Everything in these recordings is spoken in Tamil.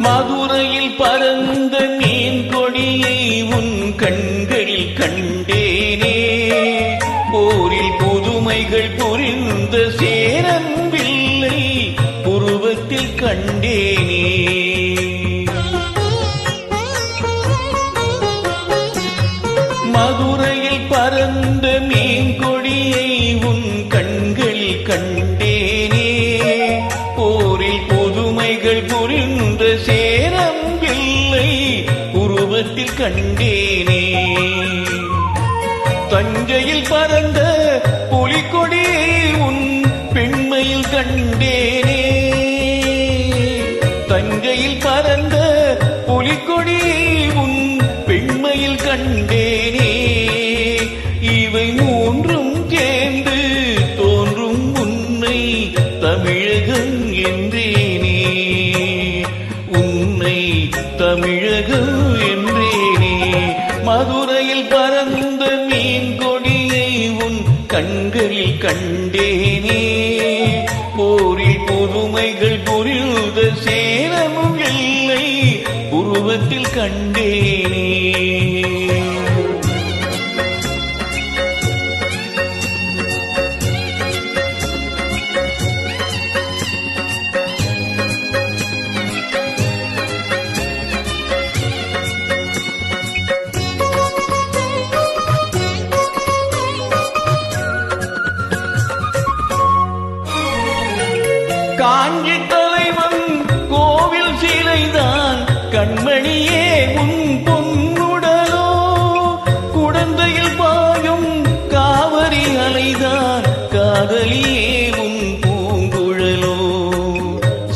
மதுரையில் பறந்த மீன் கொடியை உன் கண்களில் கண்டேனே. போரில் புதுமைகள் புரிந்த சேரன் வில்லை உருவத்தில் கண்டேனே. மதுரையில் பறந்த மீன் கொடியை உன் கண்களில் கண்டேனே. போரில் புதுமைகள் புரிந்த சேரம் வில்லை உருவத்தில் கண்டேனே. தஞ்சையில் பறந்த புலிக்கொடியை உன் பெண்மையில் கண்டேனே. தஞ்சையில் பறந்த புலிக்கொடியை உன் பெண்மையில் கண்டேனே. இவை மூன்றும் சேர்ந்து தோன்றும் உன்னை தமிழகம் என்றேனே. உன்னை தமிழகம் என்றேனே. மதுரையில் பறந்த மீன் கொடியை உன் கண்களில் கண்டேனே. போரில் புதுமைகள் புரிந்த சேரமும் இல்லை உருவத்தில் கண்டேனே. காஞ்சி தலைவன் கோவில் சிலைதான் கண்மணியே உன் பொன்னுடலோ. குடந்தையில் பாயும் காவிரி அலைதான் காதலியே உன் பூங்குழலோ.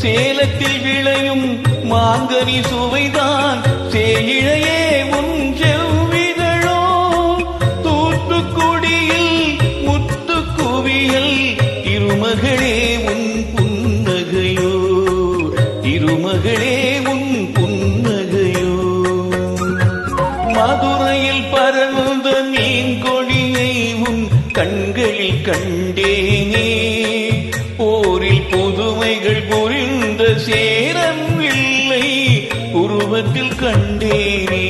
சேலத்தில் விளையும் மாங்கனி சுவைதான் சேயிழையே உன் செவ்விதழோ. தூத்துக்குடியில் முத்து குவியல் திருமகளே உன் புன்னகையோ. திருமகளே உன் புன்னகையோ. மதுரையில் பறந்த மீன் கொடியை உன் கண்களில் கண்டேனே. போரில் புதுமைகள் புரிந்த சேரம் இல்லை உருவத்தில் கண்டேனே.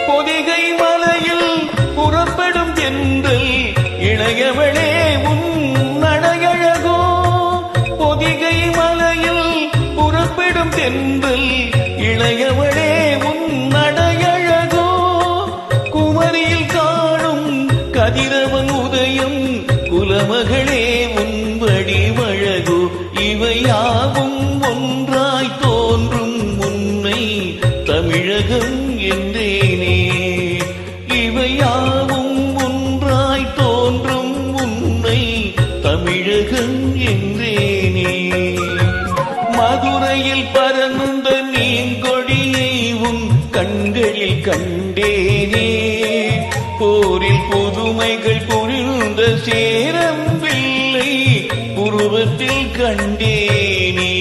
பொதிகை மலையில் புறப்படும் தென்றல் இளையவளே உன் நடையழகோ. பொதிகை மலையில் புறப்படும் தென்றல் இளையவளே உன் நடையழகோ. குமரியில் காணும் கதிரவன் உதயம் குலமகளே உன் வடிவழகோ. இவையாவும் ஒன்றாய் தோன்றும் உன்னை தமிழகம் என்றேனே. இவையாவும் ஒன்றாய் தோன்றும் உன்னை தமிழகம் என்றேனே. மதுரையில் பறந்த மீன் கொடியை உன் கண்களில் கண்டேனே. போரில் புதுமைகள் புரிந்த சேரம் வில்லை உருவத்தில் கண்டேனே.